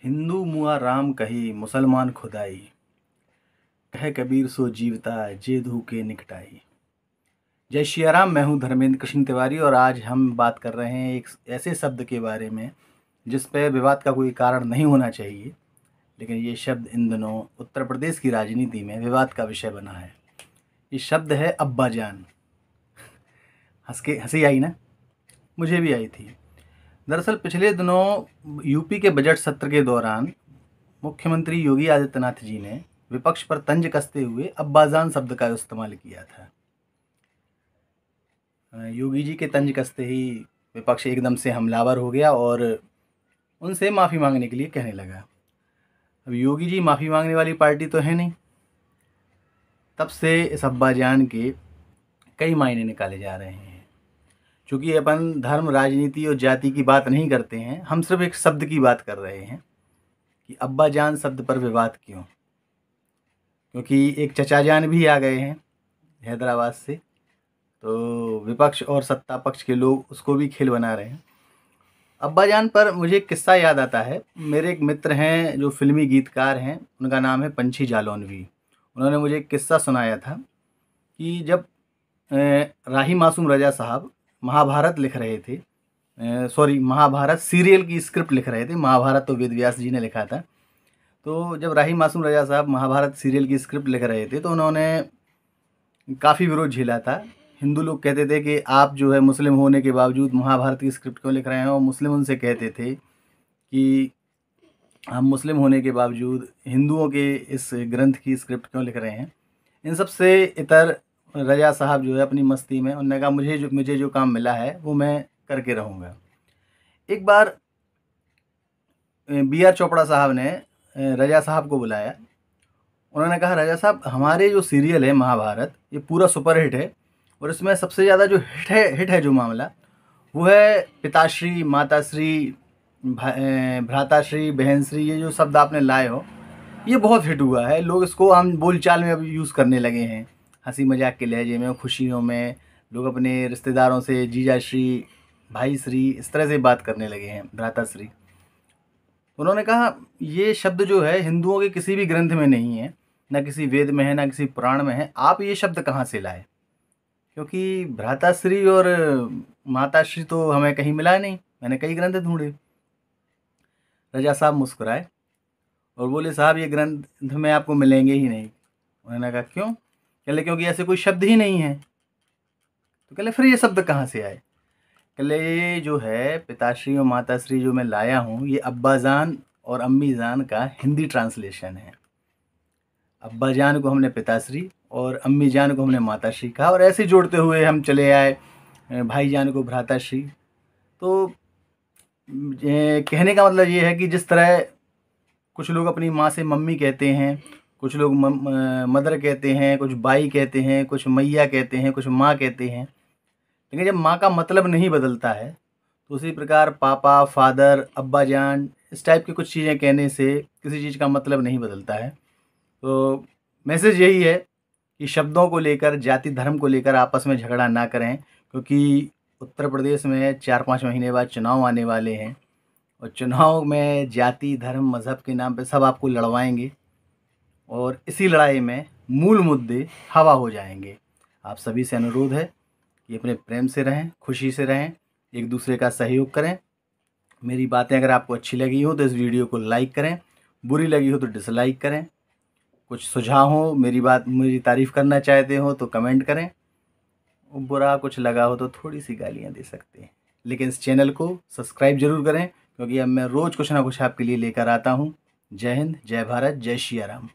हिंदू मुआ राम कही मुसलमान खुदाई, कह कबीर सो जीवता जे धूके निकटाई। जय श्री राम। मैं हूं धर्मेंद्र कृष्ण तिवारी और आज हम बात कर रहे हैं एक ऐसे शब्द के बारे में जिस पर विवाद का कोई कारण नहीं होना चाहिए, लेकिन ये शब्द इन दिनों उत्तर प्रदेश की राजनीति में विवाद का विषय बना है। ये शब्द है अब्बाजान। हंसी आई ना? मुझे भी आई थी। दरअसल पिछले दिनों यूपी के बजट सत्र के दौरान मुख्यमंत्री योगी आदित्यनाथ जी ने विपक्ष पर तंज कसते हुए अब्बाजान शब्द का इस्तेमाल किया था। योगी जी के तंज कसते ही विपक्ष एकदम से हमलावर हो गया और उनसे माफ़ी मांगने के लिए कहने लगा। अब योगी जी माफ़ी मांगने वाली पार्टी तो है नहीं। तब से इस अब्बाजान के कई मायने निकाले जा रहे हैं। चूँकि अपन धर्म, राजनीति और जाति की बात नहीं करते हैं, हम सिर्फ एक शब्द की बात कर रहे हैं कि अब्बाजान शब्द पर विवाद क्यों। क्योंकि एक चचा जान भी आ गए हैं हैदराबाद से, तो विपक्ष और सत्ता पक्ष के लोग उसको भी खेल बना रहे हैं। अब्बाजान पर मुझे एक किस्सा याद आता है। मेरे एक मित्र हैं जो फिल्मी गीतकार हैं, उनका नाम है पंछी जालौनवी। उन्होंने मुझे एक किस्सा सुनाया था कि जब राही मासूम रजा साहब महाभारत लिख रहे थे, महाभारत सीरियल की स्क्रिप्ट लिख रहे थे। महाभारत तो वेद व्यास जी ने लिखा था। तो जब राही मासूम रजा साहब महाभारत सीरियल की स्क्रिप्ट लिख रहे थे तो उन्होंने काफ़ी विरोध झेला था। हिंदू लोग कहते थे कि आप जो है मुस्लिम होने के बावजूद महाभारत की स्क्रिप्ट क्यों लिख रहे हैं, और मुस्लिम उनसे कहते थे कि हम मुस्लिम होने के बावजूद हिंदुओं के इस ग्रंथ की स्क्रिप्ट क्यों लिख रहे हैं। इन सब से इतर रजा साहब जो है अपनी मस्ती में उन्होंने कहा मुझे जो काम मिला है वो मैं करके रहूँगा। एक बार बी आर चोपड़ा साहब ने रजा साहब को बुलाया। उन्होंने कहा, रजा साहब, हमारे जो सीरियल है महाभारत, ये पूरा सुपरहिट है और इसमें सबसे ज़्यादा जो हिट है जो मामला, वो है पिताश्री, माताश्री, भ्राताश्री, बहनश्री। ये जो शब्द आपने लाए हो ये बहुत हिट हुआ है। लोग इसको आम बोलचाल में अब यूज़ करने लगे हैं, हंसी मजाक के लहजे में, खुशियों में। लोग अपने रिश्तेदारों से जीजाश्री, भाईश्री इस तरह से बात करने लगे हैं, भ्राताश्री। उन्होंने कहा ये शब्द जो है हिंदुओं के किसी भी ग्रंथ में नहीं है, ना किसी वेद में है, ना किसी पुराण में है। आप ये शब्द कहाँ से लाए? क्योंकि भ्राताश्री और माताश्री तो हमें कहीं मिला नहीं, मैंने कई ग्रंथ ढूंढे। रजा साहब मुस्कुराए और बोले, साहब ये ग्रंथ में आपको मिलेंगे ही नहीं। उन्होंने कहा, क्यों? कहले, क्योंकि ऐसे कोई शब्द ही नहीं है। तो कहले, फिर ये शब्द कहाँ से आए? कहले, ये जो है पिताश्री और माताश्री जो मैं लाया हूँ, ये अब्बाजान और अम्मी जान का हिंदी ट्रांसलेशन है। अब्बाजान को हमने पिताश्री और अम्मी जान को हमने माताश्री कहा और ऐसे जोड़ते हुए हम चले आए भाईजान को भ्राताश्री। तो कहने का मतलब ये है कि जिस तरह कुछ लोग अपनी माँ से मम्मी कहते हैं, कुछ लोग मदर कहते हैं, कुछ बाई कहते हैं, कुछ मैया कहते हैं, कुछ माँ कहते हैं, लेकिन जब माँ का मतलब नहीं बदलता है तो उसी प्रकार पापा, फादर, अब्बाजान, इस टाइप की कुछ चीज़ें कहने से किसी चीज़ का मतलब नहीं बदलता है। तो मैसेज यही है कि शब्दों को लेकर, जाति धर्म को लेकर आपस में झगड़ा ना करें, क्योंकि उत्तर प्रदेश में 4-5 महीने बाद चुनाव आने वाले हैं और चुनाव में जाति, धर्म, मज़हब के नाम पे सब आपको लड़वाएंगे और इसी लड़ाई में मूल मुद्दे हवा हो जाएंगे। आप सभी से अनुरोध है कि अपने प्रेम से रहें, खुशी से रहें, एक दूसरे का सहयोग करें। मेरी बातें अगर आपको अच्छी लगी हो तो इस वीडियो को लाइक करें, बुरी लगी हो तो डिसलाइक करें। कुछ सुझाव हो, मेरी तारीफ़ करना चाहते हो तो कमेंट करें। बुरा कुछ लगा हो तो थोड़ी सी गालियाँ दे सकते हैं, लेकिन इस चैनल को सब्सक्राइब ज़रूर करें, क्योंकि अब मैं रोज़ कुछ ना कुछ आपके लिए लेकर आता हूँ। जय हिंद, जय भारत, जय श्री राम।